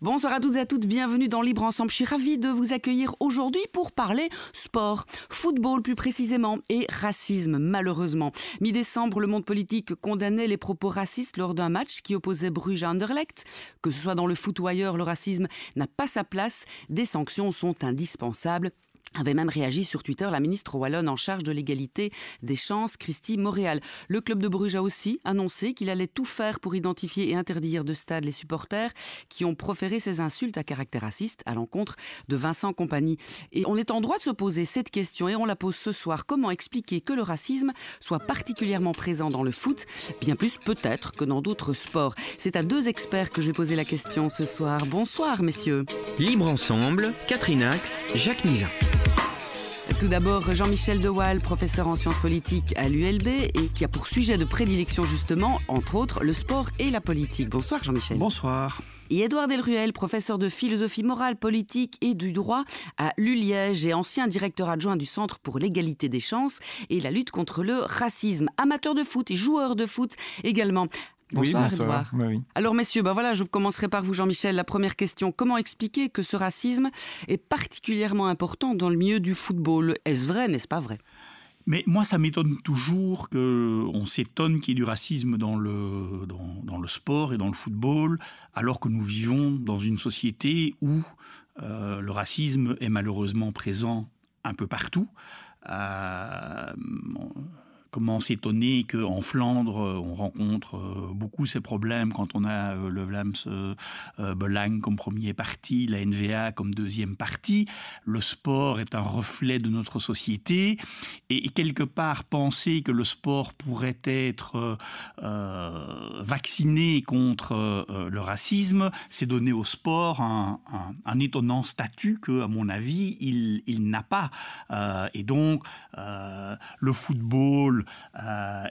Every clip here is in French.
Bonsoir à toutes et à toutes, bienvenue dans Libre Ensemble. Je suis ravie de vous accueillir aujourd'hui pour parler sport, football plus précisément, et racisme malheureusement. Mi-décembre, le monde politique condamnait les propos racistes lors d'un match qui opposait Bruges à Anderlecht. Que ce soit dans le foot ou ailleurs, le racisme n'a pas sa place. Des sanctions sont indispensables. Avait même réagi sur Twitter la ministre wallonne en charge de l'égalité des chances, Christy Moréal. Le club de Bruges a aussi annoncé qu'il allait tout faire pour identifier et interdire de stade les supporters qui ont proféré ces insultes à caractère raciste à l'encontre de Vincent Kompany. Et on est en droit de se poser cette question et on la pose ce soir. Comment expliquer que le racisme soit particulièrement présent dans le foot, bien plus peut-être que dans d'autres sports? C'est à deux experts que je vais poser la question ce soir. Bonsoir messieurs. Libre Ensemble, Catherine Ax, Jacques Nizan. Tout d'abord, Jean-Michel De Waal, professeur en sciences politiques à l'ULB et qui a pour sujet de prédilection justement, entre autres, le sport et la politique. Bonsoir Jean-Michel. Bonsoir. Et Édouard Delruel, professeur de philosophie morale, politique et du droit à l'ULiège et ancien directeur adjoint du Centre pour l'égalité des chances et la lutte contre le racisme. Amateur de foot et joueur de foot également. Bonsoir, oui, Édouard. Oui. Alors messieurs, voilà, je commencerai par vous Jean-Michel. La première question, comment expliquer que ce racisme est particulièrement important dans le milieu du football? Est-ce vrai, n'est-ce pas vrai? Mais moi, ça m'étonne toujours qu'on s'étonne qu'il y ait du racisme dans le sport et dans le football, alors que nous vivons dans une société où le racisme est malheureusement présent un peu partout. Comment s'étonner qu'en Flandre, on rencontre beaucoup ces problèmes quand on a le Vlaams Belang comme premier parti, la NVA comme deuxième parti. Le sport est un reflet de notre société et quelque part penser que le sport pourrait être vacciné contre le racisme, c'est donner au sport un étonnant statut que, à mon avis, il n'a pas. Et donc, le football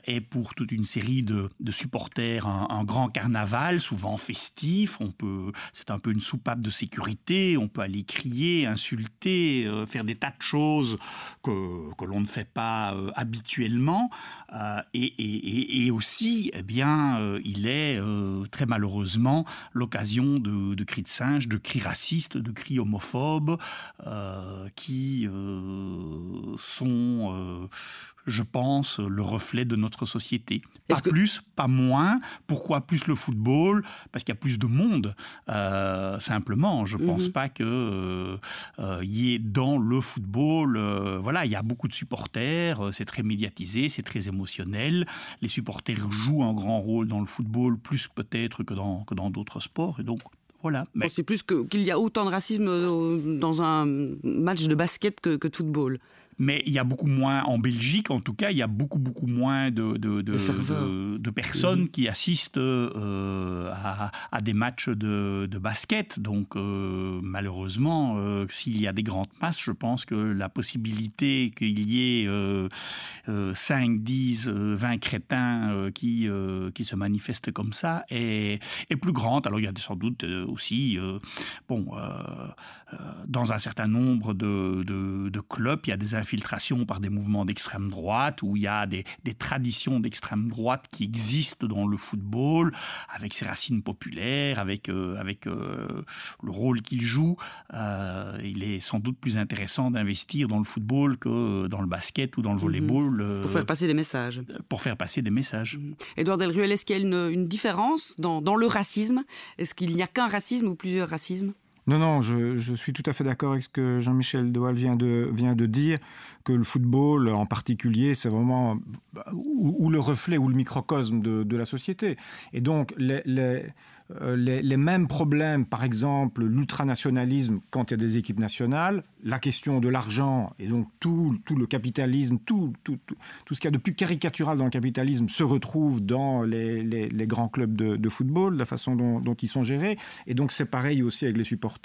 est pour toute une série de supporters un grand carnaval, souvent festif. C'est un peu une soupape de sécurité. On peut aller crier, insulter, faire des tas de choses que l'on ne fait pas habituellement. Et aussi, eh bien, il est très malheureusement l'occasion de cris de singe, de cris racistes, de cris homophobes qui sont, je pense, le reflet de notre société. Pas plus, pas moins. Pourquoi plus le football? Parce qu'il y a plus de monde, simplement. Je ne pense pas qu'il y ait dans le football... il y a beaucoup de supporters, c'est très médiatisé, c'est très émotionnel. Les supporters jouent un grand rôle dans le football, plus peut-être que dans d'autres sports. Et donc, voilà. Mais... C'est plus qu'il y a autant de racisme dans un match de basket que de football. Mais il y a beaucoup moins, en Belgique en tout cas, il y a beaucoup moins de personnes qui assistent à des matchs de basket. Donc malheureusement, s'il y a des grandes masses, je pense que la possibilité qu'il y ait 5, 10, 20 crétins qui se manifestent comme ça est plus grande. Alors il y a sans doute aussi, dans un certain nombre de clubs, il y a des infiltration par des mouvements d'extrême droite, où il y a des traditions d'extrême droite qui existent dans le football, avec ses racines populaires, avec le rôle qu'il joue. Il est sans doute plus intéressant d'investir dans le football que dans le basket ou dans le volleyball. Pour faire passer des messages. Pour faire passer des messages. Édouard Delruel, est-ce qu'il y a une différence dans le racisme? Est-ce qu'il n'y a qu'un racisme ou plusieurs racismes? Non, je suis tout à fait d'accord avec ce que Jean-Michel De Waal vient de dire, que le football en particulier, c'est vraiment ou le reflet ou le microcosme de la société. Et donc, les mêmes problèmes, par exemple, l'ultranationalisme quand il y a des équipes nationales, la question de l'argent et donc tout le capitalisme, tout ce qu'il y a de plus caricatural dans le capitalisme se retrouve dans les grands clubs de football, la façon dont ils sont gérés. Et donc, c'est pareil aussi avec les supporters.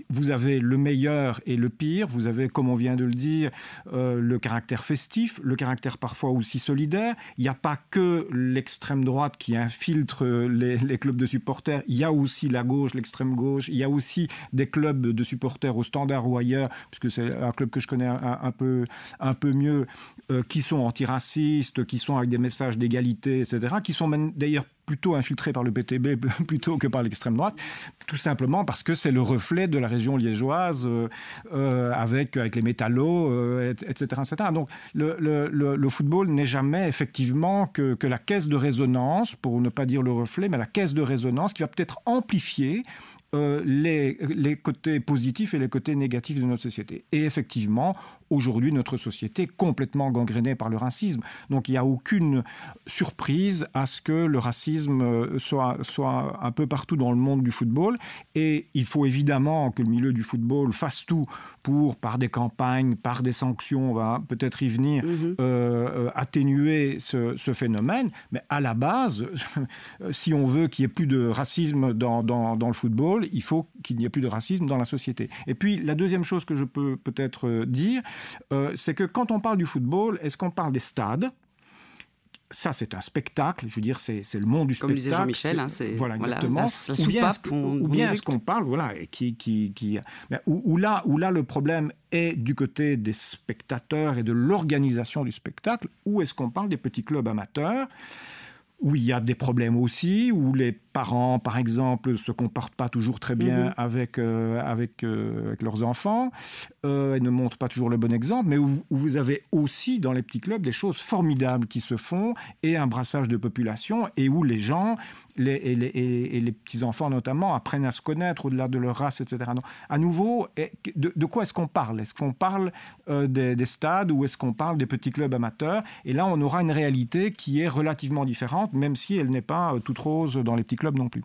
Vous avez le meilleur et le pire. Vous avez, comme on vient de le dire, le caractère festif, le caractère parfois aussi solidaire. Il n'y a pas que l'extrême droite qui infiltre les clubs de supporters. Il y a aussi la gauche, l'extrême gauche. Il y a aussi des clubs de supporters au Standard ou ailleurs, puisque c'est un club que je connais un peu mieux, qui sont antiracistes, qui sont avec des messages d'égalité, etc., qui sont même d'ailleurs plutôt infiltré par le PTB plutôt que par l'extrême droite, tout simplement parce que c'est le reflet de la région liégeoise avec les métallos, etc., etc. Donc le football n'est jamais effectivement que la caisse de résonance, pour ne pas dire le reflet, mais la caisse de résonance qui va peut-être amplifier les côtés positifs et les côtés négatifs de notre société. Et effectivement, aujourd'hui, notre société est complètement gangrénée par le racisme. Donc, il n'y a aucune surprise à ce que le racisme soit un peu partout dans le monde du football. Et il faut évidemment que le milieu du football fasse tout pour, par des campagnes, par des sanctions, on va peut-être y venir, atténuer ce phénomène. Mais à la base, si on veut qu'il n'y ait plus de racisme dans le football, il faut qu'il n'y ait plus de racisme dans la société. Et puis, la deuxième chose que je peux peut-être dire, c'est que quand on parle du football, est-ce qu'on parle des stades ? Ça, c'est un spectacle. Je veux dire, c'est le monde du spectacle. Comme disait Jean-Michel, c'est voilà, exactement. Ou bien est-ce qu'on parle, voilà, où là, le problème est du côté des spectateurs et de l'organisation du spectacle, ou est-ce qu'on parle des petits clubs amateurs où il y a des problèmes aussi, où les parents, par exemple, ne se comportent pas toujours très bien avec leurs enfants, et ne montrent pas toujours le bon exemple, mais où vous avez aussi, dans les petits clubs, des choses formidables qui se font, et un brassage de population, et où les gens, et les petits-enfants notamment, apprennent à se connaître au-delà de leur race, etc. Donc, à nouveau, de quoi est-ce qu'on parle ? Est-ce qu'on parle des stades, ou est-ce qu'on parle des petits clubs amateurs ? Et là, on aura une réalité qui est relativement différente, même si elle n'est pas toute rose dans les petits clubs non plus.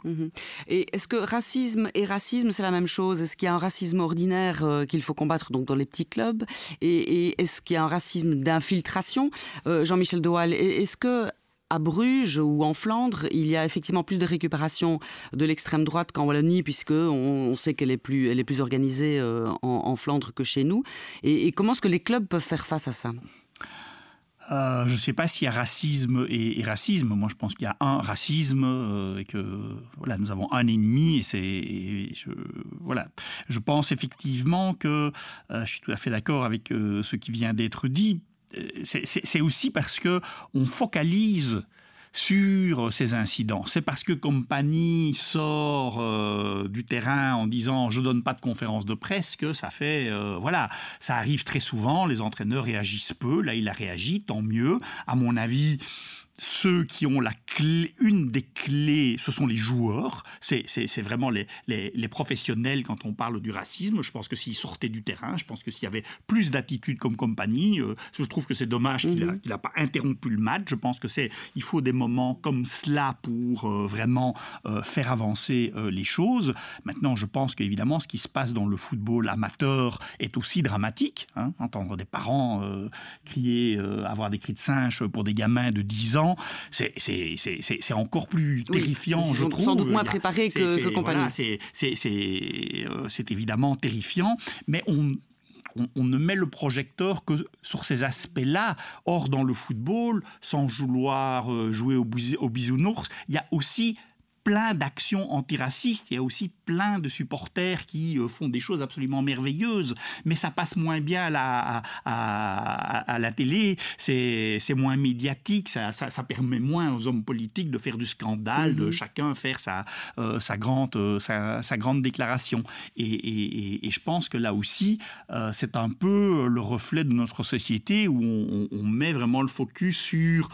Et est-ce que racisme et racisme, c'est la même chose ? Est-ce qu'il y a un racisme ordinaire qu'il faut combattre donc, dans les petits clubs ? Et est-ce qu'il y a un racisme d'infiltration ? Jean-Michel de Waal, est-ce que à Bruges ou en Flandre, il y a effectivement plus de récupération de l'extrême droite qu'en Wallonie, puisqu'on sait qu'elle est plus organisée en Flandre que chez nous. Et comment est-ce que les clubs peuvent faire face à ça ? Je ne sais pas s'il y a racisme et racisme. Moi, je pense qu'il y a un racisme et que voilà, nous avons un ennemi. Je pense effectivement que je suis tout à fait d'accord avec ce qui vient d'être dit. C'est aussi parce qu'on focalise sur ces incidents. C'est parce que Kompany sort du terrain en disant « je donne pas de conférence de presse » que ça fait... ça arrive très souvent, les entraîneurs réagissent peu. Là, il a réagi, tant mieux. À mon avis... Ceux qui ont la clé, une des clés, ce sont les joueurs. C'est vraiment les professionnels quand on parle du racisme. Je pense que s'ils sortaient du terrain, je pense que s'il y avait plus d'attitude comme Kompany, je trouve que c'est dommage qu'il n'a pas interrompu le match. Je pense que il faut des moments comme cela pour vraiment faire avancer les choses. Maintenant, je pense qu'évidemment, ce qui se passe dans le football amateur est aussi dramatique. Entendre des parents crier, avoir des cris de singe pour des gamins de 10 ans, c'est encore plus terrifiant, je trouve. Sans doute moins préparé que Kompany. Voilà, c'est évidemment terrifiant, mais on ne met le projecteur que sur ces aspects-là. Or, dans le football, sans vouloir jouer au bisounours, il y a aussi plein d'actions antiracistes, il y a aussi plein de supporters qui font des choses absolument merveilleuses, mais ça passe moins bien à la télé, c'est moins médiatique, ça permet moins aux hommes politiques de faire du scandale, de chacun faire sa grande déclaration. Et je pense que là aussi, c'est un peu le reflet de notre société où on met vraiment le focus sur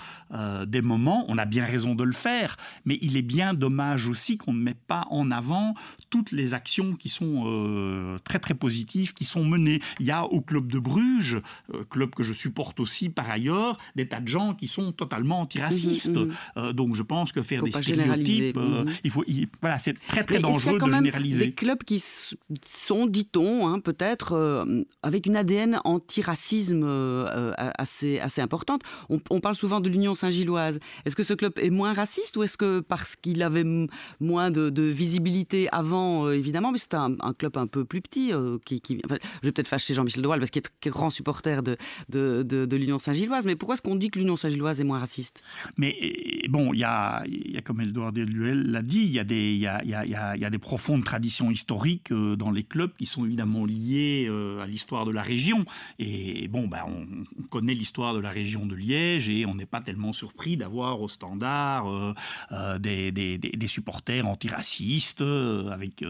des moments, on a bien raison de le faire, mais il est bien dommage aussi qu'on ne mette pas en avant toutes les actions qui sont très très positives, qui sont menées. Il y a au club de Bruges, club que je supporte aussi par ailleurs, des tas de gens qui sont totalement antiracistes. Donc je pense que faire des stéréotypes, voilà, c'est très très dangereux de généraliser. Des clubs qui sont, dit-on, peut-être avec une ADN antiracisme assez importante. On parle souvent de l'Union Saint-Gilloise. Est-ce que ce club est moins raciste ou est-ce que parce qu'il avait moins de visibilité avant, évidemment, mais c'est un club un peu plus petit. Enfin, je vais peut-être fâcher Jean-Michel Dewael parce qu'il est grand supporter de l'Union Saint-Gilloise, mais pourquoi est-ce qu'on dit que l'Union Saint-Gilloise est moins raciste? Mais bon, il y a comme Édouard Deluel l'a dit, il y a des profondes traditions historiques dans les clubs qui sont évidemment liées à l'histoire de la région. Et bon, on connaît l'histoire de la région de Liège et on n'est pas tellement surpris d'avoir au Standard des supporters antiracistes avec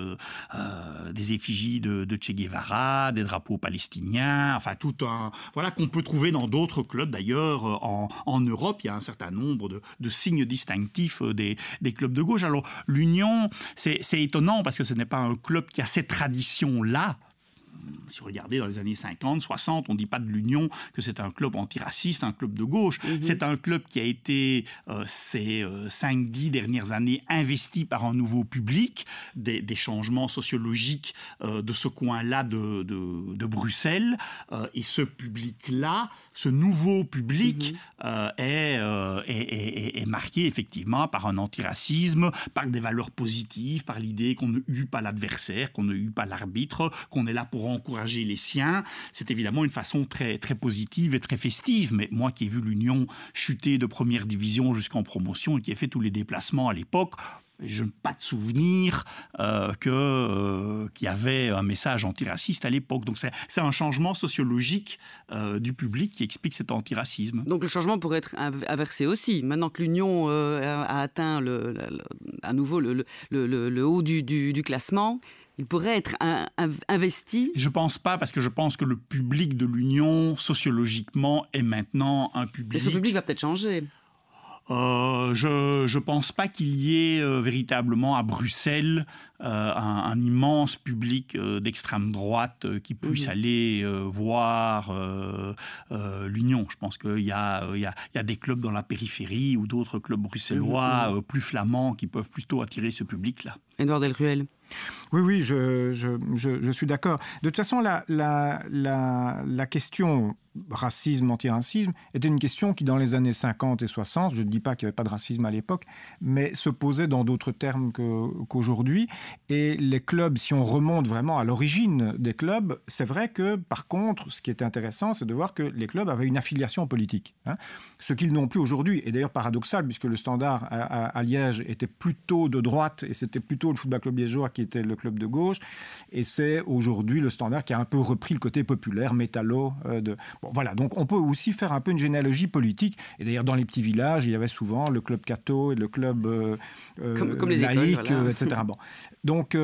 des effigies de Che Guevara, des drapeaux palestiniens, enfin voilà, qu'on peut trouver dans d'autres clubs d'ailleurs en Europe. Il y a un certain nombre de signes distinctifs des clubs de gauche. Alors l'Union, c'est étonnant parce que ce n'est pas un club qui a cette tradition-là. Si vous regardez dans les années 50, 60, on ne dit pas de l'Union que c'est un club antiraciste, un club de gauche. C'est un club qui a été, ces 5-10 dernières années, investi par un nouveau public, des changements sociologiques de ce coin-là de Bruxelles. Et ce public-là, ce nouveau public, est marqué effectivement par un antiracisme, par des valeurs positives, par l'idée qu'on ne hue pas l'adversaire, qu'on ne hue pas l'arbitre, qu'on est là pour encourager les siens. C'est évidemment une façon très, très positive et très festive. Mais moi qui ai vu l'Union chuter de première division jusqu'en promotion et qui ai fait tous les déplacements à l'époque, je n'ai pas de souvenir qu'il y avait un message antiraciste à l'époque. Donc c'est un changement sociologique du public qui explique cet antiracisme. Donc le changement pourrait être inversé aussi. Maintenant que l'Union a atteint à nouveau le haut du classement, il pourrait être investi. Je ne pense pas, parce que je pense que le public de l'Union, sociologiquement, est maintenant un public... Et ce public va peut-être changer. Je pense pas qu'il y ait véritablement à Bruxelles un immense public d'extrême droite qui puisse aller voir l'Union. Je pense qu'il y a des clubs dans la périphérie ou d'autres clubs bruxellois plus flamands qui peuvent plutôt attirer ce public-là. Édouard Delruel. Oui, je suis d'accord. De toute façon, la question racisme, antiracisme était une question qui, dans les années 50 et 60, je ne dis pas qu'il n'y avait pas de racisme à l'époque, mais se posait dans d'autres termes qu'aujourd'hui. Et les clubs, si on remonte vraiment à l'origine des clubs, c'est vrai que, par contre, ce qui est intéressant, c'est de voir que les clubs avaient une affiliation politique, ce qu'ils n'ont plus aujourd'hui. Et d'ailleurs paradoxal, puisque le Standard à Liège était plutôt de droite, et c'était plutôt le Football Club liégeois qui était le club de gauche. Et c'est aujourd'hui le Standard qui a un peu repris le côté populaire, métallo. Voilà, donc on peut aussi faire un peu une généalogie politique. Et d'ailleurs, dans les petits villages, il y avait souvent le club catho et le club comme les laïque, écoles, voilà. etc. Bon. Donc,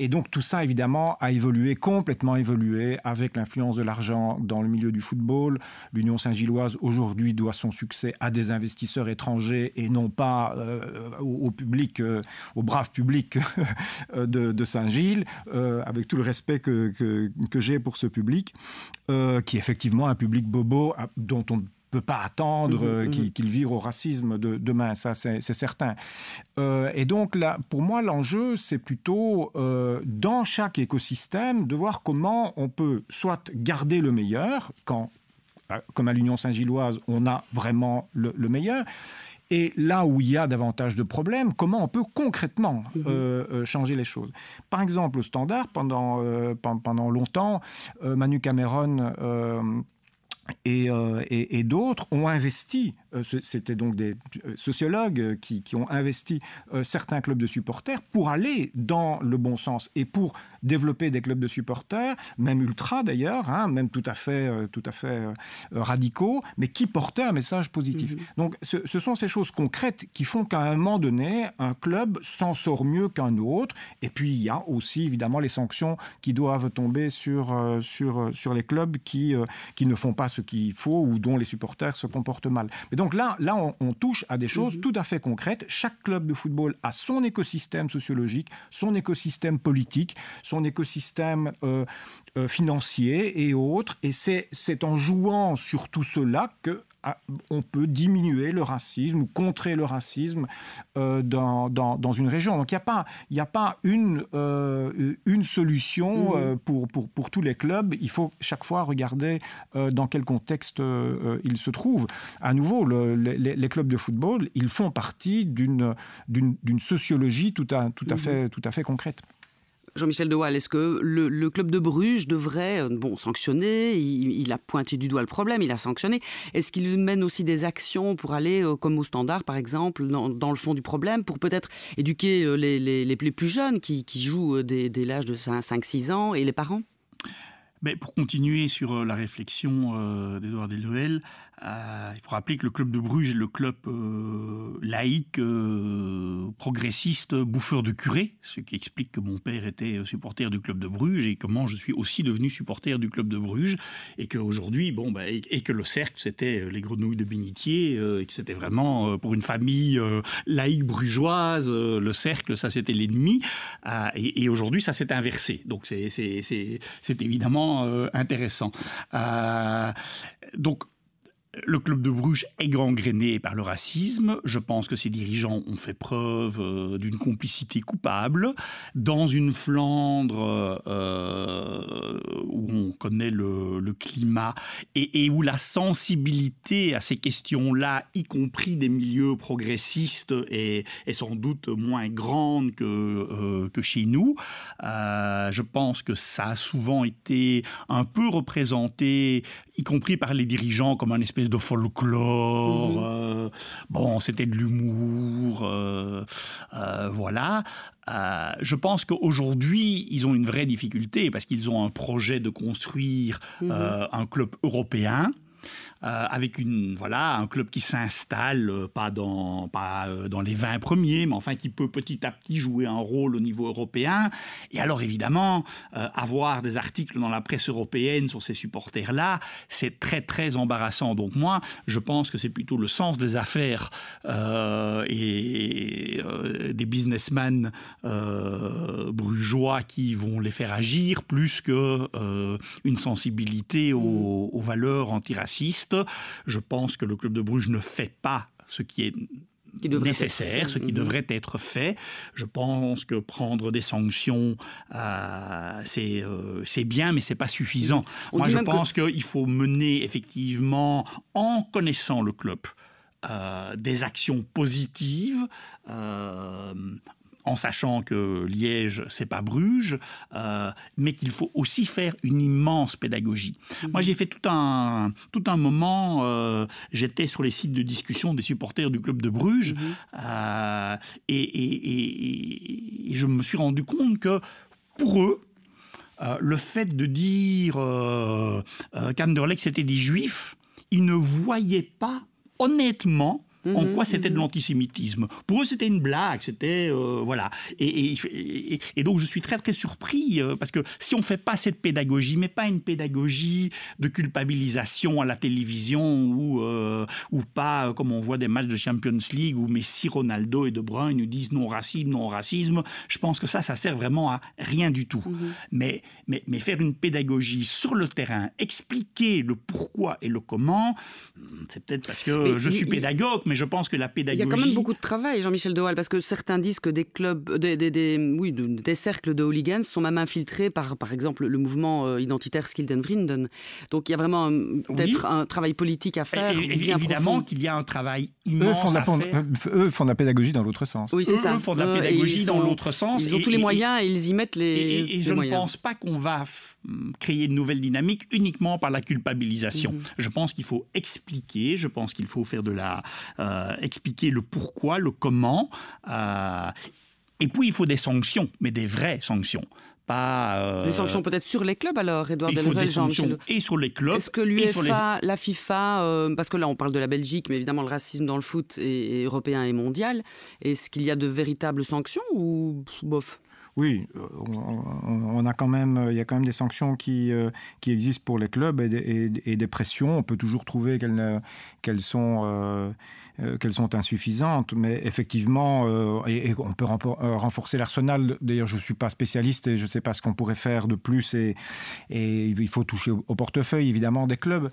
donc tout ça, évidemment, a évolué, complètement évolué, avec l'influence de l'argent dans le milieu du football. L'Union Saint-Gilloise, aujourd'hui, doit son succès à des investisseurs étrangers et non pas au public, au brave public de Saint-Gilles, avec tout le respect que j'ai pour ce public, qui est effectivement un public bobo dont on ne peut pas attendre qu'il vire au racisme demain, ça c'est certain. Et donc là, pour moi, l'enjeu, c'est plutôt dans chaque écosystème de voir comment on peut soit garder le meilleur, quand, comme à l'Union Saint-Gilloise, on a vraiment le meilleur. Et là où il y a davantage de problèmes, comment on peut concrètement changer les choses. Par exemple, au Standard, pendant longtemps, Manu Cameron et d'autres ont investi, c'était donc des sociologues qui ont investi certains clubs de supporters pour aller dans le bon sens et pour développer des clubs de supporters, même ultra d'ailleurs, même tout à fait radicaux, mais qui portaient un message positif. Donc ce sont ces choses concrètes qui font qu'à un moment donné, un club s'en sort mieux qu'un autre. Et puis il y a aussi évidemment les sanctions qui doivent tomber sur les clubs qui ne font pas ce qu'il faut ou dont les supporters se comportent mal. Mais donc là on touche à des choses tout à fait concrètes. Chaque club de football a son écosystème sociologique, son écosystème politique, son écosystème financier et autres. Et c'est en jouant sur tout cela que on peut diminuer le racisme ou contrer le racisme dans une région. Donc il n'y a pas une solution pour tous les clubs. Il faut chaque fois regarder dans quel contexte ils se trouvent. À nouveau, les clubs de football, ils font partie d'une sociologie tout à fait concrète. Jean-Michel de Waal, est-ce que le club de Bruges devrait sanctionner? Il a pointé du doigt le problème, il a sanctionné. Est-ce qu'il mène aussi des actions pour aller, comme au Standard par exemple, dans le fond du problème, pour peut-être éduquer les plus jeunes qui jouent dès l'âge de 5-6 ans et les parents? Mais pour continuer sur la réflexion d'Édouard Deloël, il faut rappeler que le club de Bruges est le club laïque, progressiste, bouffeur de curés, ce qui explique que mon père était supporter du club de Bruges et comment je suis aussi devenu supporter du club de Bruges, et qu'aujourd'hui, et que le cercle, c'était les grenouilles de bénitier, et que c'était vraiment, pour une famille laïque brugeoise, le cercle, ça c'était l'ennemi, et aujourd'hui ça s'est inversé. Donc c'est évidemment intéressant. Donc, le club de Bruges est gangréné par le racisme. Je pense que ses dirigeants ont fait preuve d'une complicité coupable. Dans une Flandre où on connaît le climat et où la sensibilité à ces questions-là, y compris des milieux progressistes, est sans doute moins grande que chez nous. Je pense que ça a souvent été un peu représenté, y compris par les dirigeants, comme un espèce de folklore. C'était de l'humour. Voilà. Je pense qu'aujourd'hui, ils ont une vraie difficulté parce qu'ils ont un projet de construire un club européen. Avec un club qui s'installe, pas dans les 20 premiers, mais enfin qui peut petit à petit jouer un rôle au niveau européen. Et alors évidemment, avoir des articles dans la presse européenne sur ces supporters-là, c'est très très embarrassant. Donc moi, je pense que c'est plutôt le sens des affaires et des businessmen brugeois qui vont les faire agir, plus que une sensibilité aux valeurs antiracistes. Je pense que le club de Bruges ne fait pas ce qui est nécessaire, ce qui devrait être fait. Je pense que prendre des sanctions, c'est bien, mais c'est pas suffisant. Moi, je pense qu'il faut mener effectivement, en connaissant le club, des actions positives. En sachant que Liège, c'est pas Bruges, mais qu'il faut aussi faire une immense pédagogie. Moi, j'ai fait tout un moment, j'étais sur les sites de discussion des supporters du club de Bruges, et je me suis rendu compte que, pour eux, le fait de dire qu'Anderlecht, c'était des Juifs, ils ne voyaient pas, honnêtement, en quoi c'était de l'antisémitisme. Pour eux, c'était une blague, c'était... voilà. Et donc, je suis très, très surpris, parce que si on ne fait pas cette pédagogie, mais pas une pédagogie de culpabilisation à la télévision, ou pas, comme on voit des matchs de Champions League, où Messi, Ronaldo et De Bruyne nous disent non racisme, je pense que ça sert vraiment à rien du tout. Mais faire une pédagogie sur le terrain, expliquer le pourquoi et le comment, c'est peut-être parce que je suis pédagogue, mais je pense que la pédagogie... Il y a quand même beaucoup de travail, Jean-Michel de Waal, parce que certains disent que des clubs, des cercles de hooligans sont même infiltrés par exemple, le mouvement identitaire Skilden-Vrienden. Donc il y a vraiment peut-être un travail politique à faire. Évidemment qu'il y a un travail immense à faire. Eux font de la pédagogie dans l'autre sens. Oui, c'est ça. Eux font de la pédagogie dans l'autre sens. Ils ont tous les moyens et ils y mettent les moyens. Et je ne pense pas qu'on va créer une nouvelle dynamique uniquement par la culpabilisation. Je pense qu'il faut expliquer, je pense qu'il faut faire expliquer le pourquoi, le comment. Et puis, il faut des sanctions, mais des vraies sanctions. Des sanctions peut-être sur les clubs alors, Édouard Deloël, Jean-Michel. Sanctions et sur les clubs. Est-ce que l'UEFA, la FIFA, parce que là on parle de la Belgique, mais évidemment le racisme dans le foot est européen et mondial, est-ce qu'il y a de véritables sanctions ou bof ? Oui, il y a quand même des sanctions qui existent pour les clubs et des pressions. On peut toujours trouver qu'elles sont insuffisantes, mais effectivement, et on peut renforcer l'arsenal. D'ailleurs, je ne suis pas spécialiste et je ne sais pas ce qu'on pourrait faire de plus, et il faut toucher au portefeuille, évidemment, des clubs.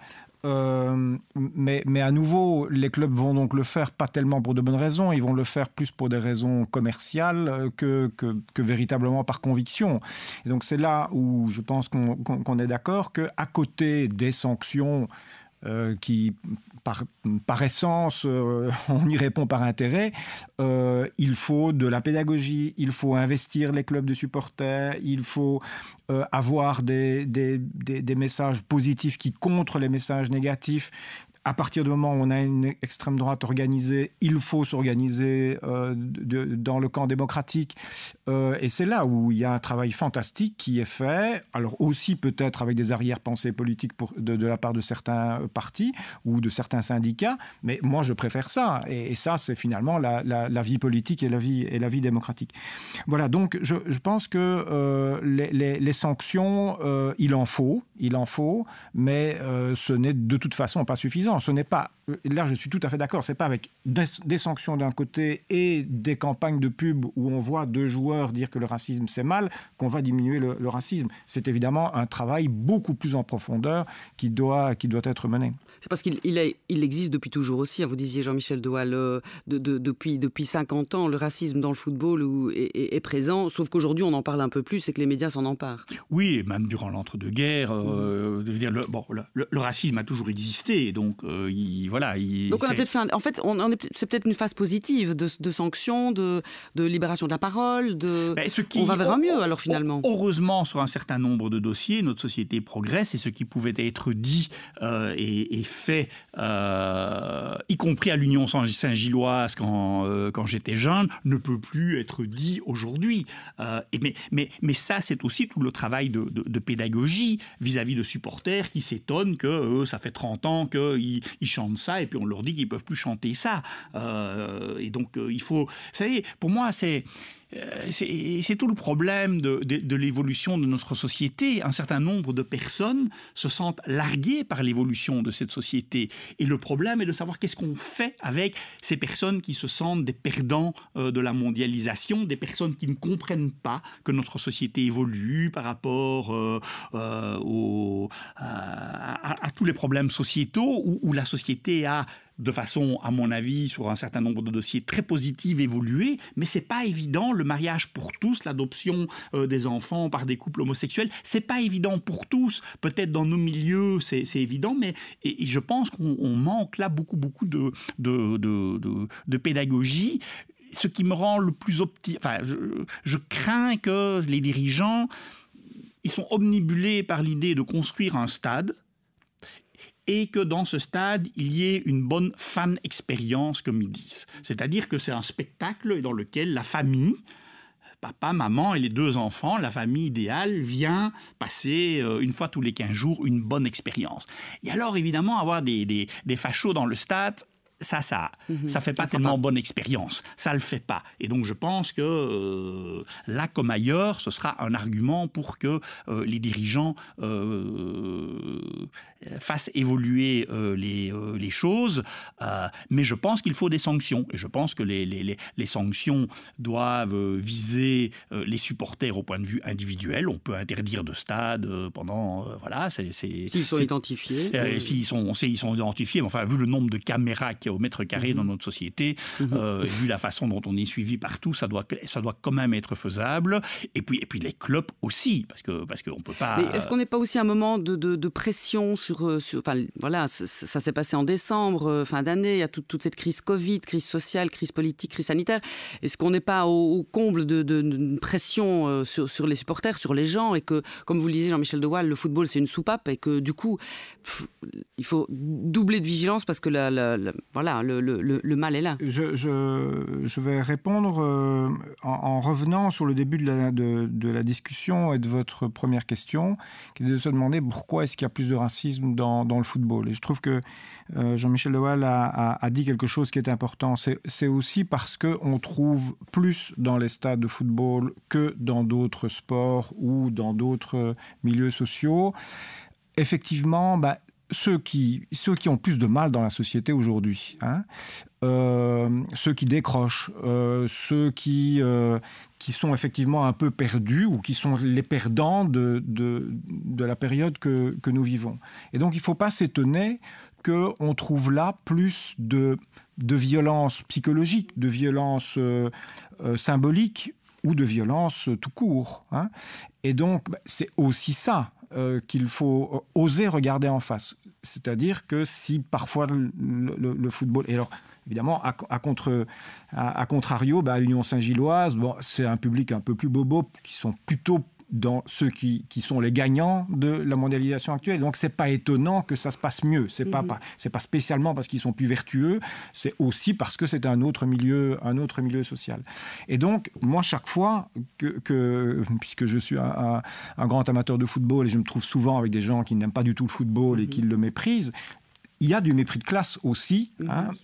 Mais à nouveau, les clubs vont donc le faire pas tellement pour de bonnes raisons, ils vont le faire plus pour des raisons commerciales que véritablement par conviction. Et donc c'est là où je pense qu'on est d'accord qu'à côté des sanctions qui, par essence, on y répond par intérêt, il faut de la pédagogie, il faut investir les clubs de supporters, il faut avoir des messages positifs qui contrent les messages négatifs. À partir du moment où on a une extrême droite organisée, il faut s'organiser dans le camp démocratique. Et c'est là où il y a un travail fantastique qui est fait. Alors aussi peut-être avec des arrière-pensées politiques de la part de certains partis ou de certains syndicats. Mais moi, je préfère ça. Et ça, c'est finalement la vie politique et la vie démocratique. Voilà, donc je pense que les sanctions, il en faut, mais ce n'est de toute façon pas suffisant. Ce n'est pas, là je suis tout à fait d'accord, c'est pas avec des sanctions d'un côté et des campagnes de pub où on voit deux joueurs dire que le racisme c'est mal qu'on va diminuer le racisme. C'est évidemment un travail beaucoup plus en profondeur qui doit être mené. C'est parce qu'il existe depuis toujours aussi, vous disiez Jean-Michel Doal, depuis 50 ans, le racisme dans le football est présent, sauf qu'aujourd'hui on en parle un peu plus et que les médias s'en emparent. Oui, et même durant l'entre-deux-guerres, le racisme a toujours existé, donc donc on a peut-être fait, en fait, c'est peut-être une phase positive de sanctions, de libération de la parole, on va vers un mieux alors finalement. Heureusement, sur un certain nombre de dossiers, notre société progresse et ce qui pouvait être dit et fait, y compris à l'Union Saint-Gilloise quand j'étais jeune, ne peut plus être dit aujourd'hui. Mais ça, c'est aussi tout le travail de pédagogie vis-à-vis de supporters qui s'étonnent que ça fait 30 ans qu'ils chantent ça et puis on leur dit qu'ils ne peuvent plus chanter ça. Et donc, il faut... Vous savez, pour moi, c'est tout le problème de l'évolution de notre société. Un certain nombre de personnes se sentent larguées par l'évolution de cette société. Et le problème est de savoir qu'est-ce qu'on fait avec ces personnes qui se sentent des perdants de la mondialisation, des personnes qui ne comprennent pas que notre société évolue par rapport à tous les problèmes sociétaux où la société a, de façon, à mon avis, sur un certain nombre de dossiers très positifs, évolué, mais c'est pas évident. Le mariage pour tous, l'adoption des enfants par des couples homosexuels, c'est pas évident pour tous. Peut-être dans nos milieux, c'est évident, mais et je pense qu'on manque là beaucoup de pédagogie. Ce qui me rend le plus optimiste, je crains que les dirigeants, ils sont omnibulés par l'idée de construire un stade et que dans ce stade, il y ait une bonne fan expérience, comme ils disent. C'est-à-dire que c'est un spectacle dans lequel la famille, papa, maman et les deux enfants, la famille idéale, vient passer une fois tous les 15 jours une bonne expérience. Et alors, évidemment, avoir des fachos dans le stade, ça fait pas tellement bonne expérience. Ça le fait pas. Et donc, je pense que là, comme ailleurs, ce sera un argument pour que les dirigeants fassent évoluer les choses. Mais je pense qu'il faut des sanctions. Et je pense que les sanctions doivent viser les supporters au point de vue individuel. On peut interdire de stade pendant... S'ils sont identifiés. S'ils sont identifiés. Mais enfin, vu le nombre de caméras qu'il y a au mètre carré dans notre société, vu la façon dont on est suivi partout, ça doit quand même être faisable. Et puis les clubs aussi, parce qu'on peut pas... Mais est-ce qu'on n'est pas aussi un moment de pression sur voilà, ça s'est passé en décembre, fin d'année, il y a toute cette crise Covid, crise sociale, crise politique, crise sanitaire. Est-ce qu'on n'est pas au comble de pression sur les supporters, sur les gens, et que, comme vous le disiez, Jean-Michel Doal, le football c'est une soupape et que du coup il faut doubler de vigilance parce que là, le mal est là. Je vais répondre en revenant sur le début de la discussion et de votre première question, qui est de se demander pourquoi est-ce qu'il y a plus de racisme dans le football. Et je trouve que Jean-Michel de Waal a dit quelque chose qui est important. C'est aussi parce qu'on trouve plus dans les stades de football que dans d'autres sports ou dans d'autres milieux sociaux. Effectivement, ceux qui ont plus de mal dans la société aujourd'hui, ceux qui décrochent, ceux qui sont effectivement un peu perdus ou qui sont les perdants de la période que nous vivons. Et donc, il ne faut pas s'étonner qu'on trouve là plus de violence psychologique, de violence symbolique ou de violence tout court. Et donc, c'est aussi ça qu'il faut oser regarder en face. C'est-à-dire que si parfois le football... Et alors, évidemment, à contrario, l'Union Saint-Gilloise, c'est un public un peu plus bobo, qui sont plutôt dans ceux qui sont les gagnants de la mondialisation actuelle. Donc, c'est pas étonnant que ça se passe mieux. C'est pas spécialement parce qu'ils sont plus vertueux, c'est aussi parce que c'est un autre milieu social. Et donc, moi, chaque fois puisque je suis un grand amateur de football et je me trouve souvent avec des gens qui n'aiment pas du tout le football et qui le méprisent, il y a du mépris de classe aussi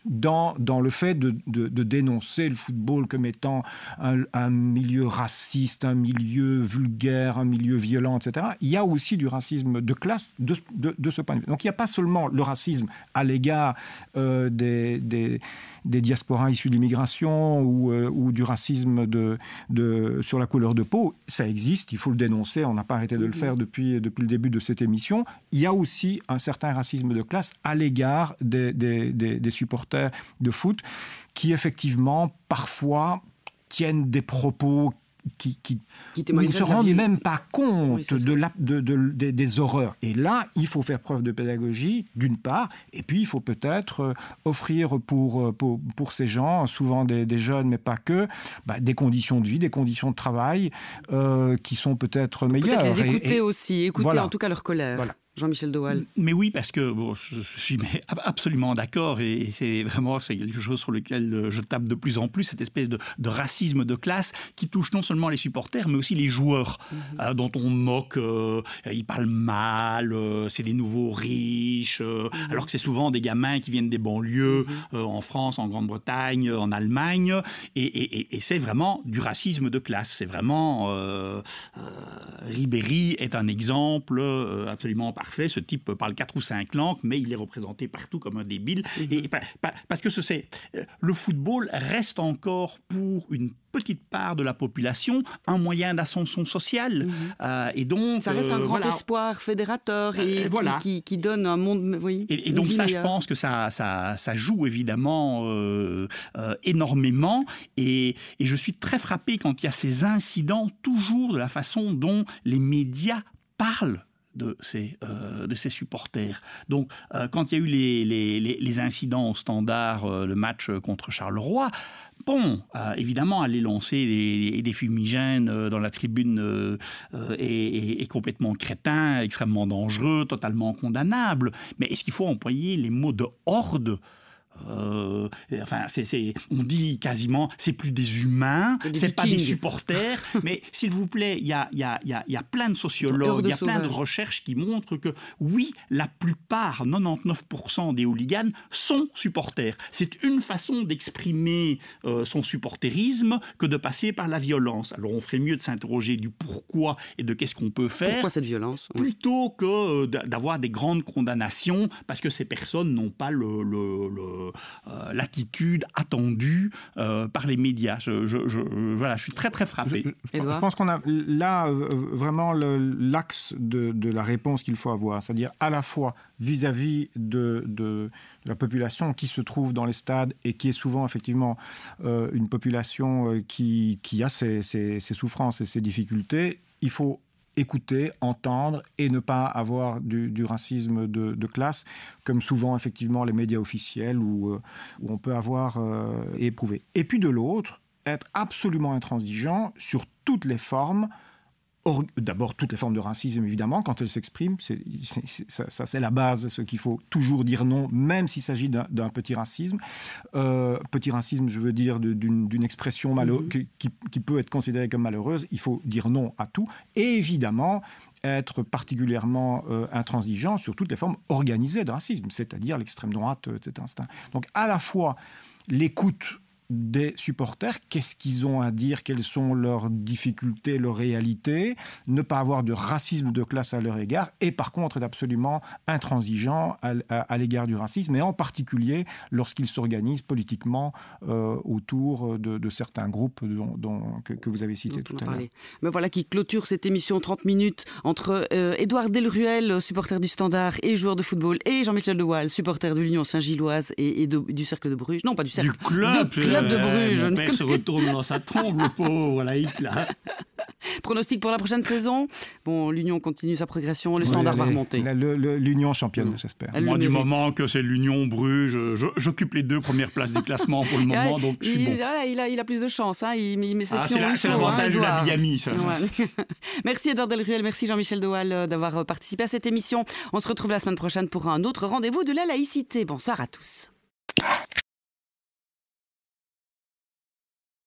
dans le fait de dénoncer le football comme étant un milieu raciste, un milieu vulgaire, un milieu violent, etc. Il y a aussi du racisme de classe de ce point de vue. Donc il n'y a pas seulement le racisme à l'égard des diasporas issus de l'immigration ou du racisme sur la couleur de peau. Ça existe, il faut le dénoncer, on n'a pas arrêté de le faire depuis le début de cette émission. Il y a aussi un certain racisme de classe à l'égard des supporters de foot qui effectivement parfois tiennent des propos qui ne se rendent même pas compte des horreurs. Et là, il faut faire preuve de pédagogie, d'une part, et puis il faut peut-être offrir pour ces gens, souvent des jeunes, mais pas que, des conditions de vie, des conditions de travail qui sont peut-être meilleures. Peut-être les écouter aussi, voilà. En tout cas leur colère. Voilà. Jean-Michel de Waal. Mais oui, parce que je suis absolument d'accord et c'est quelque chose sur lequel je tape de plus en plus, cette espèce de racisme de classe qui touche non seulement les supporters, mais aussi les joueurs dont on moque, ils parlent mal, c'est les nouveaux riches, alors que c'est souvent des gamins qui viennent des banlieues, en France, en Grande-Bretagne, en Allemagne, et c'est vraiment du racisme de classe. C'est vraiment... Ribéry est un exemple absolument parfait. Ce type parle 4 ou 5 langues, mais il est représenté partout comme un débile. Et parce que le football reste encore pour une petite part de la population un moyen d'ascension sociale. Et donc, ça reste un grand espoir fédérateur et qui donne un monde... Oui, et donc ça, je pense que ça joue évidemment énormément. Et je suis très frappé quand il y a ces incidents, toujours de la façon dont les médias parlent de ces supporters. Donc, quand il y a eu les incidents au Standard, le match contre Charleroi, évidemment, aller lancer des fumigènes dans la tribune est complètement crétin, extrêmement dangereux, totalement condamnable. Mais est-ce qu'il faut employer les mots de horde ? On dit quasiment c'est plus des humains, c'est pas des supporters, mais s'il vous plaît, il y a plein de sociologues, il y a plein de recherches qui montrent que oui, la plupart, 99% des hooligans sont supporters. C'est une façon d'exprimer son supporterisme que de passer par la violence. Alors on ferait mieux de s'interroger du pourquoi et de qu'est-ce qu'on peut faire. Pourquoi cette violence ? Plutôt que d'avoir des grandes condamnations parce que ces personnes n'ont pas l'attitude attendue par les médias. Je suis très très frappé. Je pense qu'on a là vraiment l'axe de la réponse qu'il faut avoir, c'est-à-dire à la fois vis-à-vis de la population qui se trouve dans les stades et qui est souvent effectivement une population qui a ses souffrances et ses difficultés. Il faut écouter, entendre et ne pas avoir du racisme de classe, comme souvent effectivement les médias officiels où on peut avoir éprouvé. Et puis de l'autre, être absolument intransigeant sur toutes les formes d'abord toutes les formes de racisme, évidemment, quand elles s'expriment, c'est la base, ce qu'il faut toujours dire non, même s'il s'agit d'un petit racisme. Petit racisme, je veux dire, d'une expression qui peut être considérée comme malheureuse, il faut dire non à tout. Et évidemment, être particulièrement intransigeant sur toutes les formes organisées de racisme, c'est-à-dire l'extrême droite, etc. Donc à la fois l'écoute des supporters, qu'est-ce qu'ils ont à dire, quelles sont leurs difficultés, leurs réalités, ne pas avoir de racisme de classe à leur égard, et par contre être absolument intransigeant à l'égard du racisme, et en particulier lorsqu'ils s'organisent politiquement autour de certains groupes que vous avez cités tout à l'heure. Mais voilà qui clôture cette émission 30 minutes entre Édouard Delruel, supporter du Standard et joueur de football, et Jean-Michel De Waal, supporter de l'Union Saint-Gilloise et du Cercle de Bruges. Non, pas du Cercle. Du club de Bruges. Mon père se retourne dans sa tombe, le pauvre laïc, là. Pronostic pour la prochaine saison? Bon, l'Union continue sa progression, le Standard va remonter. L'Union championne, j'espère. Moi, du moment que c'est l'Union Bruges, j'occupe les 2 premières places du classement pour le moment, donc je suis bon. Il a plus de chance, hein. Il met ses pions. C'est l'avantage de la bigamie, ça. Ouais. Merci Édouard Delruel, merci Jean-Michel De Waal d'avoir participé à cette émission. On se retrouve la semaine prochaine pour un autre rendez-vous de la laïcité. Bonsoir à tous.